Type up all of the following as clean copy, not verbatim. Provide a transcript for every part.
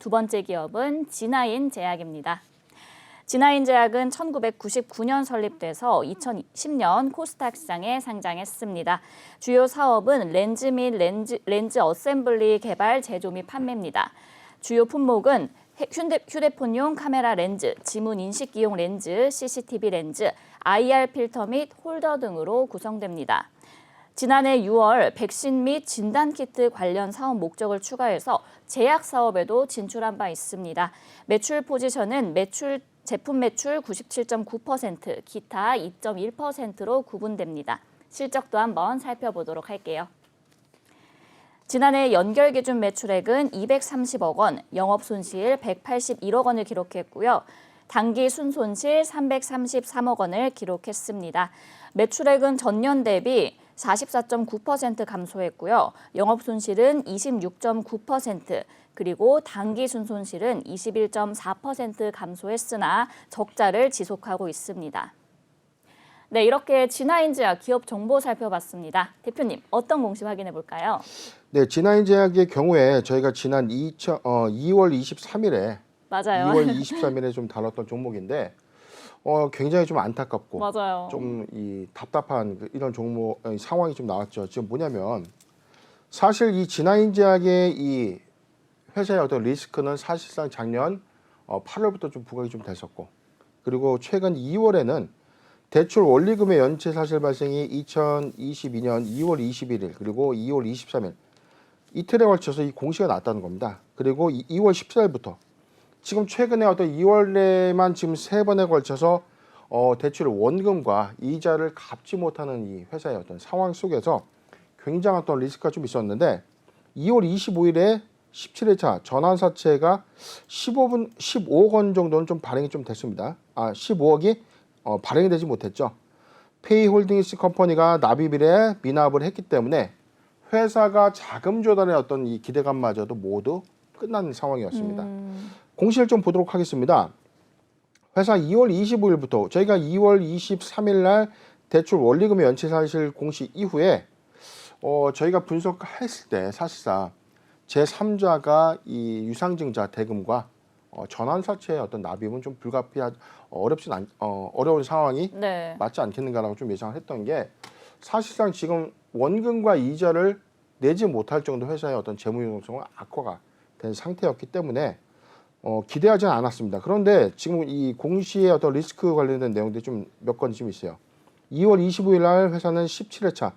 두 번째 기업은 지나인제약입니다. 지나인제약은 1999년 설립돼서 2010년 코스닥 시장에 상장했습니다. 주요 사업은 렌즈 및 렌즈 어셈블리 개발, 제조 및 판매입니다. 주요 품목은 휴대폰용 카메라 렌즈, 지문 인식기용 렌즈, CCTV 렌즈, IR 필터 및 홀더 등으로 구성됩니다. 지난해 6월 백신 및 진단키트 관련 사업 목적을 추가해서 제약 사업에도 진출한 바 있습니다. 매출 포지션은 제품 매출 97.9%, 기타 2.1%로 구분됩니다. 실적도 한번 살펴보도록 할게요. 지난해 연결 기준 매출액은 230억 원, 영업 손실 181억 원을 기록했고요. 당기 순손실 333억 원을 기록했습니다. 매출액은 전년 대비 44.9% 감소했고요. 영업 손실은 26.9%, 그리고 당기 순손실은 21.4% 감소했으나 적자를 지속하고 있습니다. 네, 이렇게 지나인제약 기업 정보 살펴봤습니다. 대표님, 어떤 공시 확인해 볼까요? 네, 지나인제약의 경우에 저희가 지난 2월 23일에 맞아요. 2월 23일에 좀 다뤘던 종목인데 굉장히 좀 안타깝고 맞아요. 좀 답답한 이런 종목 상황이 좀 나왔죠. 지금 뭐냐면 사실 이 지나인제약의 이 회사의 어떤 리스크는 사실상 작년 8월부터 좀 부각이 좀 됐었고, 그리고 최근 2월에는 대출 원리금의 연체 사실 발생이 2022년 2월 21일 그리고 2월 23일 이틀에 걸쳐서 이 공시가 났다는 겁니다. 그리고 2월 14일부터 지금 최근에 어떤 2월에만 지금 3번에 걸쳐서 대출 원금과 이자를 갚지 못하는 이 회사의 어떤 상황 속에서 굉장한 어떤 리스크가 좀 있었는데 2월 25일에 17회차 전환사채가 15억 원 정도는 좀 발행이 좀 됐습니다. 15억이 발행이 되지 못했죠. 페이홀딩스 컴퍼니가 납입일에 미납을 했기 때문에 회사가 자금 조달의 어떤 이 기대감마저도 모두 끝난 상황이었습니다. 공시를 좀 보도록 하겠습니다. 회사 2월 25일부터 저희가 2월 23일 날 대출 원리금의 연체 사실 공시 이후에 저희가 분석했을 때 사실상 제3자가 이 유상증자 대금과 전환사채의 어떤 납입은 좀 어려운 상황이 네. 맞지 않겠는가라고 좀 예상을 했던 게, 사실상 지금 원금과 이자를 내지 못할 정도 회사의 어떤 재무 유동성은 악화가 된 상태였기 때문에 기대하지는 않았습니다. 그런데 지금 이 공시의 어떤 리스크 관련된 내용들이 좀 몇 건이 좀 있어요. 2월 25일 날 회사는 17회차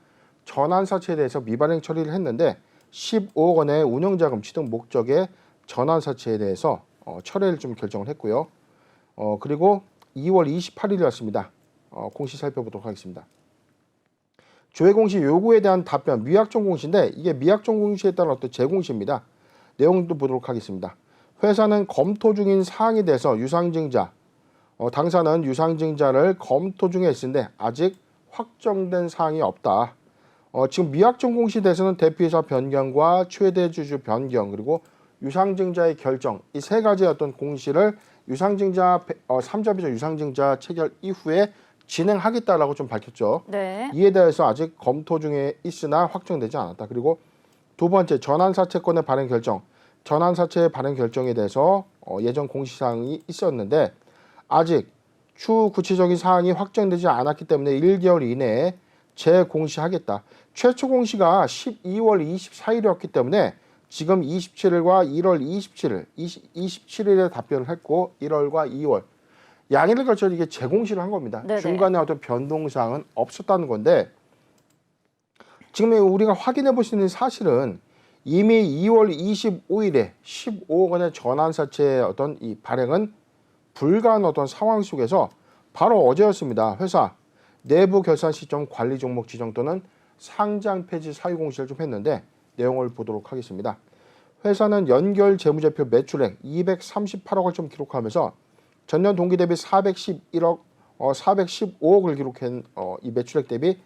전환사채에 대해서 미발행 처리를 했는데 15억 원의 운영자금 취득 목적의 전환사채에 대해서 철회를 좀 결정을 했고요. 그리고 2월 28일이었습니다. 공시 살펴보도록 하겠습니다. 조회공시 요구에 대한 답변, 미확정 공시인데 이게 미확정 공시에 따른 어떤 재공시입니다. 내용도 보도록 하겠습니다. 회사는 검토 중인 사항에 대해서 유상증자, 당사는 유상증자를 검토 중에 있는데 아직 확정된 사항이 없다. 지금 미확정 공시에 대해서는 대표이사 변경과 최대 주주 변경, 그리고 유상증자의 결정, 이 세 가지의 어떤 공시를 유상증자 3자 비전 유상증자 체결 이후에 진행하겠다라고 좀 밝혔죠. 네. 이에 대해서 아직 검토 중에 있으나 확정되지 않았다. 그리고 두 번째, 전환사채권의 발행 결정. 전환사채의 발행 결정에 대해서 예전 공시사항이 있었는데 아직 추후 구체적인 사항이 확정되지 않았기 때문에 1개월 이내에 재공시하겠다. 최초 공시가 12월 24일이었기 때문에 지금 27일과 1월 27일에 답변을 했고 1월과 2월 양일을 걸쳐 이게 재공시를 한 겁니다. 네네. 중간에 어떤 변동사항은 없었다는 건데, 지금 우리가 확인해 볼 수 있는 사실은 이미 2월 25일에 15억 원의 전환사채의 어떤 이 발행은 불가한 어떤 상황 속에서 바로 어제였습니다. 회사 내부 결산 시점 관리 종목 지정 또는 상장 폐지 사유 공시를 좀 했는데 내용을 보도록 하겠습니다. 회사는 연결 재무제표 매출액 238억을 좀 기록하면서 전년 동기 대비 415억을 기록한 이 매출액 대비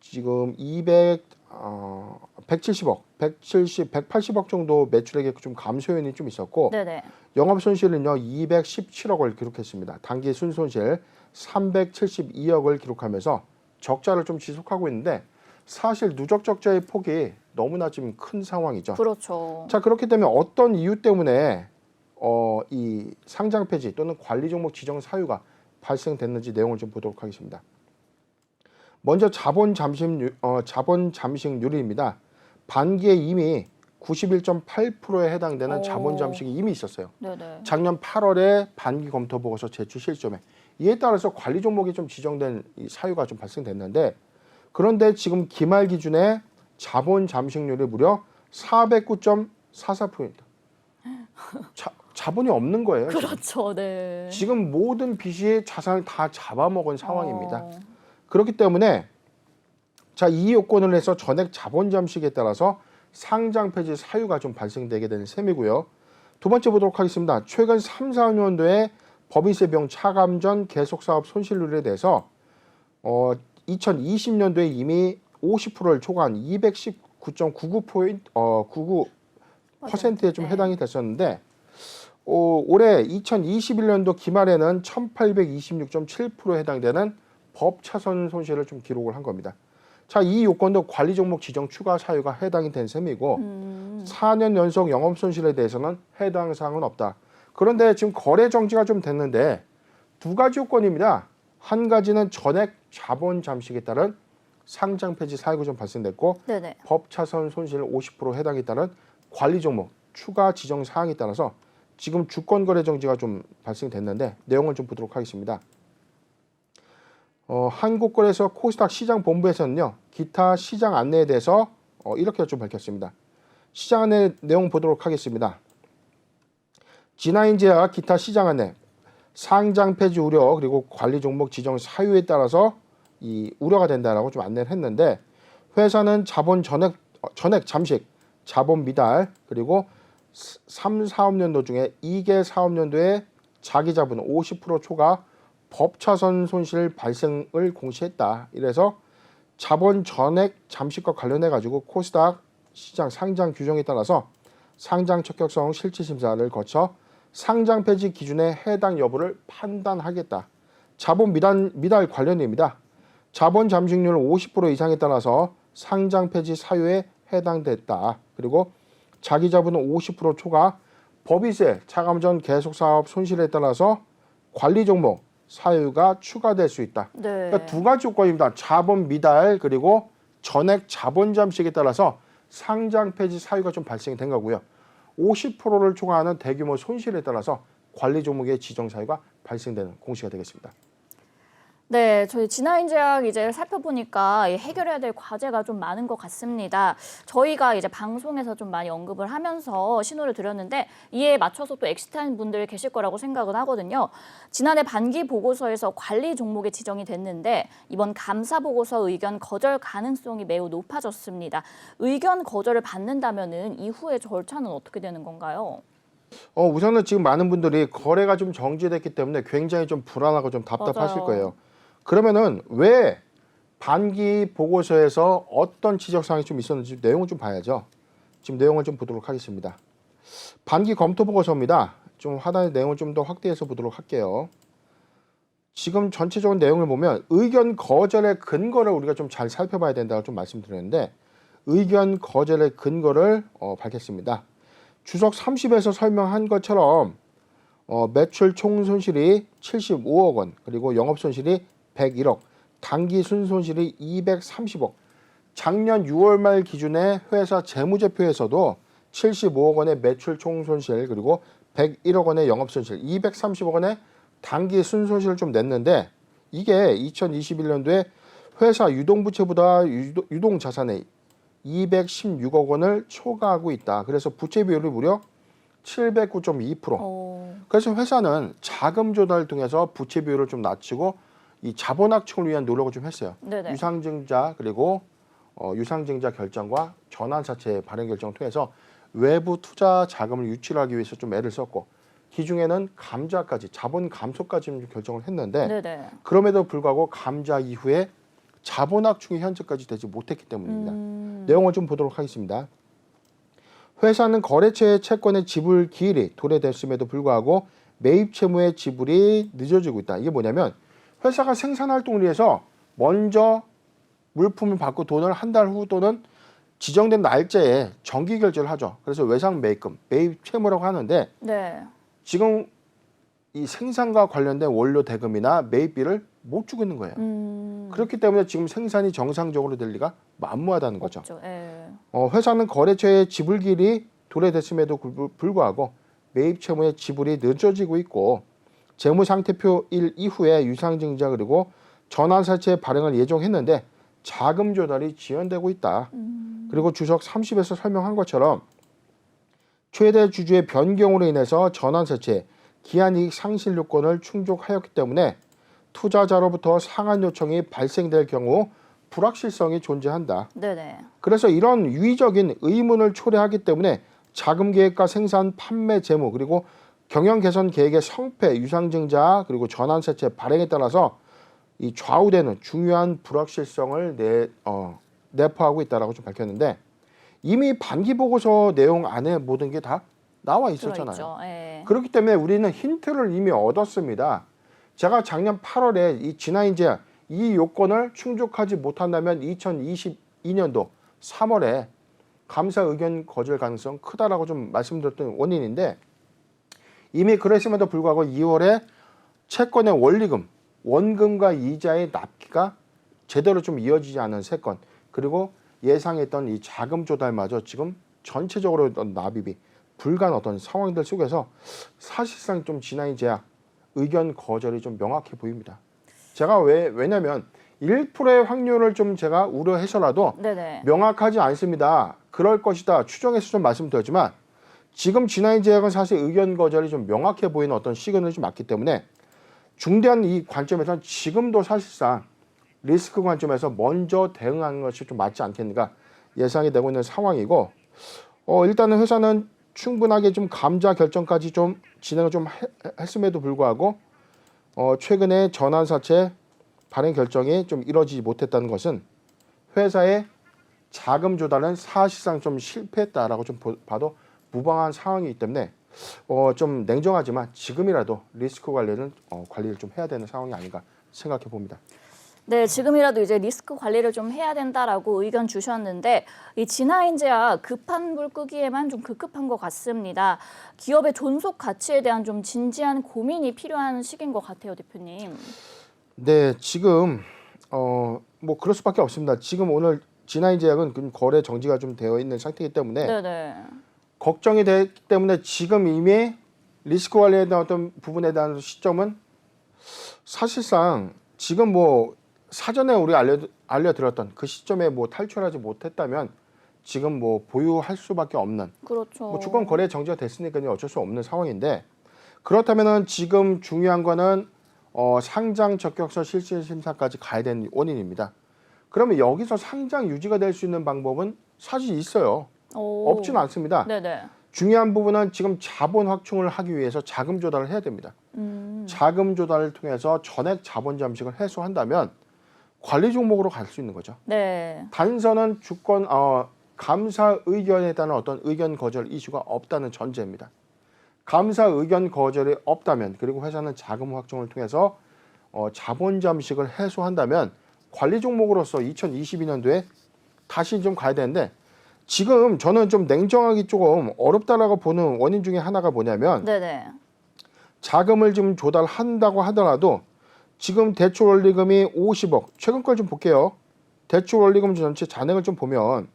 지금 180억 정도 매출액에 좀 감소 요인이 좀 있었고, 네네. 영업 손실은요 217억을 기록했습니다. 단기 순손실 372억을 기록하면서 적자를 좀 지속하고 있는데 사실 누적 적자의 폭이 너무나 지금 큰 상황이죠. 그렇죠. 자, 그렇기 때문에 어떤 이유 때문에 이 상장 폐지 또는 관리 종목 지정 사유가 발생됐는지 내용을 좀 보도록 하겠습니다. 먼저 자본 잠식률입니다. 반기에 이미 91.8%에 해당되는 자본 잠식이 이미 있었어요. 네네. 작년 8월에 반기 검토 보고서 제출 실점에 이에 따라서 관리 종목이 좀 지정된 이 사유가 좀 발생됐는데 그런데 지금 기말 기준에 자본 잠식률이 무려 409.44%입니다. 자본이 없는 거예요. 그렇죠. 네. 지금 모든 빚이 자산을 다 잡아먹은 상황입니다. 어. 그렇기 때문에 자, 이 요건을 해서 전액 자본 잠식에 따라서 상장 폐지 사유가 좀 발생되게 되는 셈이고요. 두 번째 보도록 하겠습니다. 최근 3, 4년도에 법인세 비용 차감 전 계속 사업 손실률에 대해서 2020년도에 이미 50%를 초과한 219.99%에 좀 해당이 됐었는데 올해 2021년도 기말에는 1826.7%에 해당되는 법차선 손실을 좀 기록을 한 겁니다. 자, 이 요건도 관리 종목 지정 추가 사유가 해당이 된 셈이고 4년 연속 영업 손실에 대해서는 해당 사항은 없다. 그런데 지금 거래 정지가 좀 됐는데 두 가지 요건입니다. 한 가지는 전액 자본 잠식에 따른 상장 폐지 사유가 좀 발생됐고 네네. 법차선 손실 50% 해당에 따른 관리 종목 추가 지정 사항에 따라서 지금 주권 거래 정지가 좀 발생됐는데 내용을 좀 보도록 하겠습니다. 한국거래소 코스닥 시장 본부에서는요. 기타 시장 안내에 대해서 이렇게 좀 밝혔습니다. 시장 안내 내용 보도록 하겠습니다. G9제약 기타 시장 안내 상장 폐지 우려 그리고 관리 종목 지정 사유에 따라서 이 우려가 된다라고 좀 안내를 했는데 회사는 자본 전액 잠식, 자본 미달 그리고 3, 4업년도 중에 2개 사업년도에 자기 자본 50% 초과 법차선 손실 발생을 공시했다. 이래서 자본 전액 잠식과 관련해 가지고 코스닥 시장 상장 규정에 따라서 상장 적격성 실질 심사를 거쳐 상장 폐지 기준에 해당 여부를 판단하겠다. 자본 미달 관련입니다. 자본 잠식률 50% 이상에 따라서 상장 폐지 사유에 해당됐다. 그리고 자기 자본은 50% 초과 법인세 차감 전 계속 사업 손실에 따라서 관리 종목 사유가 추가될 수 있다. 네. 그러니까 두 가지 요건입니다. 자본 미달 그리고 전액 자본 잠식에 따라서 상장 폐지 사유가 좀 발생이 된 거고요. 50%를 초과하는 대규모 손실에 따라서 관리 종목의 지정 사유가 발생되는 공시가 되겠습니다. 네, 저희 G9제약 이제 살펴보니까 해결해야 될 과제가 좀 많은 것 같습니다. 저희가 이제 방송에서 좀 많이 언급을 하면서 신호를 드렸는데 이에 맞춰서 또 엑시트한 분들 계실 거라고 생각은 하거든요. 지난해 반기 보고서에서 관리 종목에 지정이 됐는데 이번 감사 보고서 의견 거절 가능성이 매우 높아졌습니다. 의견 거절을 받는다면은 이후의 절차는 어떻게 되는 건가요? 우선은 지금 많은 분들이 거래가 좀 정지됐기 때문에 굉장히 좀 불안하고 좀 답답하실 맞아요. 거예요. 그러면은 왜 반기 보고서에서 어떤 지적 사항이 좀 있었는지 내용을 좀 봐야죠. 지금 내용을 좀 보도록 하겠습니다. 반기 검토 보고서입니다. 좀 하단의 내용을 좀 더 확대해서 보도록 할게요. 지금 전체적인 내용을 보면 의견 거절의 근거를 우리가 좀 잘 살펴봐야 된다고 좀 말씀드렸는데 의견 거절의 근거를 밝혔습니다. 주석 30에서 설명한 것처럼 매출 총 손실이 75억 원 그리고 영업 손실이 101억, 당기 순손실이 230억. 작년 6월 말 기준에 회사 재무제표에서도 75억 원의 매출 총 손실 그리고 101억 원의 영업 손실, 230억 원의 당기 순손실을 좀 냈는데 이게 2021년도에 회사 유동부채보다 유동자산의 216억 원을 초과하고 있다. 그래서 부채 비율이 무려 709.2%. 그래서 회사는 자금 조달을 통해서 부채 비율을 좀 낮추고 이 자본 확충을 위한 노력을 좀 했어요. 네네. 유상증자 그리고 유상증자 결정과 전환사채 발행 결정을 통해서 외부 투자 자금을 유치하기 위해서 좀 애를 썼고 기중에는 감자까지 자본 감소까지 좀 결정을 했는데 네네. 그럼에도 불구하고 감자 이후에 자본 확충이 현재까지 되지 못했기 때문입니다. 내용을 좀 보도록 하겠습니다. 회사는 거래처의 채권의 지불 기일이 도래됐음에도 불구하고 매입 채무의 지불이 늦어지고 있다. 이게 뭐냐면 회사가 생산 활동을 위해서 먼저 물품을 받고 돈을 한 달 후 또는 지정된 날짜에 정기 결제를 하죠. 그래서 외상 매입금, 매입 채무라고 하는데 네. 지금 이 생산과 관련된 원료 대금이나 매입비를 못 주고 있는 거예요. 그렇기 때문에 지금 생산이 정상적으로 될 리가 만무하다는 거죠. 없죠. 예. 회사는 거래처의 지불기일이 도래됐음에도 불구하고 매입 채무의 지불이 늦어지고 있고 재무상태표일 이후에 유상증자 그리고 전환사채 발행을 예정했는데 자금 조달이 지연되고 있다. 그리고 주석 30에서 설명한 것처럼 최대 주주의 변경으로 인해서 전환사채 기한이익 상실 요건을 충족하였기 때문에 투자자로부터 상환 요청이 발생될 경우 불확실성이 존재한다. 네네. 그래서 이런 유의적인 의문을 초래하기 때문에 자금 계획과 생산, 판매 재무 그리고 경영 개선 계획의 성패, 유상증자 그리고 전환사채 발행에 따라서 이 좌우되는 중요한 불확실성을 내포하고 있다라고 좀 밝혔는데 이미 반기 보고서 내용 안에 모든 게 다 나와 있었잖아요. 예. 그렇기 때문에 우리는 힌트를 이미 얻었습니다. 제가 작년 8월에 이 진화인재 이 요건을 충족하지 못한다면 2022년도 3월에 감사 의견 거절 가능성 크다라고 좀 말씀드렸던 원인인데 이미 그랬음에도 불구하고 2월에 채권의 원리금, 원금과 이자의 납기가 제대로 좀 이어지지 않은 세 건 그리고 예상했던 이 자금 조달마저 지금 전체적으로 어떤 납입이 불가한 어떤 상황들 속에서 사실상 좀 진화인 제약 의견 거절이 좀 명확해 보입니다. 제가 왜냐면 1%의 확률을 좀 제가 우려해서라도 네네. 명확하지 않습니다. 그럴 것이다 추정해서 좀 말씀드렸지만 지금 진화인 제약은 사실 의견 거절이 좀 명확해 보이는 어떤 시그널이 좀 맞기 때문에 중대한 이 관점에서는 지금도 사실상 리스크 관점에서 먼저 대응하는 것이 좀 맞지 않겠는가 예상이 되고 있는 상황이고 일단은 회사는 충분하게 좀 감자 결정까지 좀 진행을 좀 했음에도 불구하고 최근에 전환사채 발행 결정이 좀 이뤄지지 못했다는 것은 회사의 자금 조달은 사실상 좀 실패했다라고 좀 봐도 무방한 상황이기 때문에 좀 냉정하지만 지금이라도 리스크 관리는 관리를 좀 해야 되는 상황이 아닌가 생각해 봅니다. 네, 지금이라도 이제 리스크 관리를 좀 해야 된다라고 의견 주셨는데 이 진화인재야 급한 불 끄기에만 좀 급급한 것 같습니다. 기업의 존속 가치에 대한 좀 진지한 고민이 필요한 시기인 것 같아요, 대표님. 네, 지금 뭐 그럴 수밖에 없습니다. 지금 오늘 진화인제약은 거래 정지가 좀 되어 있는 상태이기 때문에 네네. 걱정이 되기 때문에 지금 이미 리스크 관리에 대한 어떤 부분에 대한 시점은 사실상 지금 뭐 사전에 우리 알려드렸던 그 시점에 뭐 탈출하지 못했다면 지금 뭐 보유할 수밖에 없는 그렇죠. 뭐 주권 거래 정지가 됐으니까요 어쩔 수 없는 상황인데 그렇다면은 지금 중요한 거는 상장 적격서 실질 심사까지 가야 되는 원인입니다. 그러면 여기서 상장 유지가 될 수 있는 방법은 사실 있어요. 없지는 않습니다. 네네. 중요한 부분은 지금 자본 확충을 하기 위해서 자금 조달을 해야 됩니다. 자금 조달을 통해서 전액 자본 잠식을 해소한다면 관리 종목으로 갈 수 있는 거죠. 네. 단서는 주권 감사 의견에 대한 어떤 의견 거절 이슈가 없다는 전제입니다. 감사 의견 거절이 없다면 그리고 회사는 자금 확충을 통해서 자본 잠식을 해소한다면 관리 종목으로서 2022년도에 다시 좀 가야 되는데 지금 저는 좀 냉정하기 조금 어렵다라고 보는 원인 중에 하나가 뭐냐면 네네. 자금을 좀 조달한다고 하더라도 지금 대출 원리금이 50억 최근 걸 좀 볼게요. 대출 원리금 전체 잔액을 좀 보면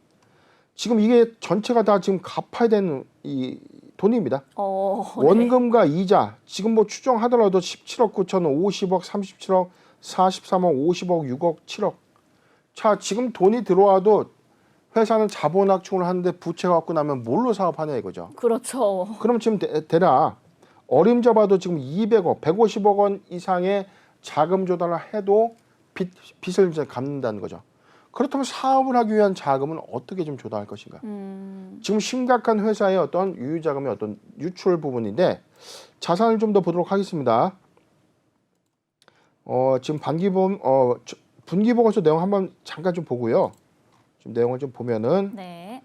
지금 이게 전체가 다 지금 갚아야 되는 이 돈입니다. 네. 원금과 이자 지금 뭐 추정하더라도 17억 9천 50억 37억 43억 50억 6억 7억 자 지금 돈이 들어와도 회사는 자본 확충을 하는데 부채가 갖고 나면 뭘로 사업하냐 이거죠. 그렇죠. 그럼 지금 대략 어림잡아도 지금 200억 150억 원 이상의 자금 조달을 해도 빚을 이제 갚는다는 거죠. 그렇다면 사업을 하기 위한 자금은 어떻게 좀 조달할 것인가? 지금 심각한 회사의 어떤 유유자금의 어떤 유출 부분인데 자산을 좀 더 보도록 하겠습니다. 지금 분기보고서 내용 한번 잠깐 좀 보고요. 좀 내용을 좀 보면은 네.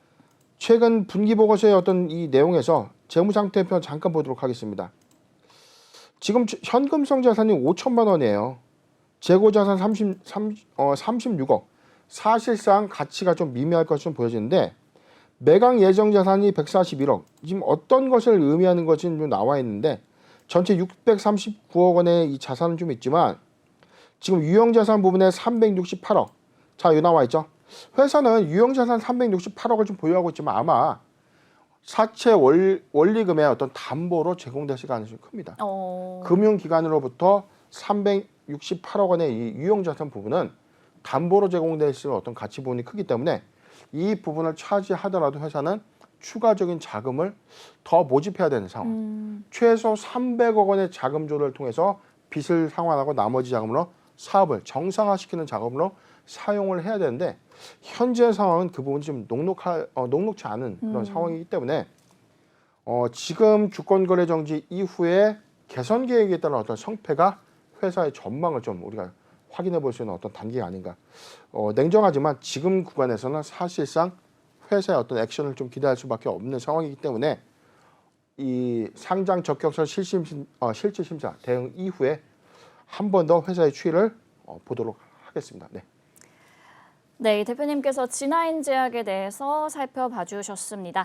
최근 분기보고서의 어떤 이 내용에서 재무상태표 잠깐 보도록 하겠습니다. 지금 현금성 자산이 5천만 원이에요. 재고자산 36억. 사실상 가치가 좀 미미할 것으로 좀 보여지는데 매각 예정 자산이 141억. 지금 어떤 것을 의미하는 것이 좀 나와 있는데 전체 639억 원의 이 자산은 좀 있지만 지금 유형자산 부분에 368억. 자, 여기 나와 있죠. 회사는 유형자산 368억을 좀 보유하고 있지만 아마 사채 원리금의 어떤 담보로 제공됐을 가능성이 큽니다. 금융기관으로부터 368억 원의 이 유형자산 부분은 담보로 제공됐을 어떤 가치 부분이 크기 때문에 이 부분을 차지하더라도 회사는 추가적인 자금을 더 모집해야 되는 상황. 최소 300억 원의 자금조를 통해서 빚을 상환하고 나머지 자금으로 사업을 정상화시키는 작업으로 사용을 해야 되는데 현재 상황은 그 부분이 좀 녹록치 않은 그런 상황이기 때문에 지금 주권거래 정지 이후에 개선 계획에 따른 어떤 성패가 회사의 전망을 좀 우리가 확인해 볼 수 있는 어떤 단계가 아닌가. 냉정하지만 지금 구간에서는 사실상 회사의 어떤 액션을 좀 기대할 수밖에 없는 상황이기 때문에 이 상장 적격서 실질 심사 대응 이후에 한 번 더 회사의 추이를 보도록 하겠습니다. 네. 네, 이 대표님께서 진화인제약에 대해서 살펴봐 주셨습니다.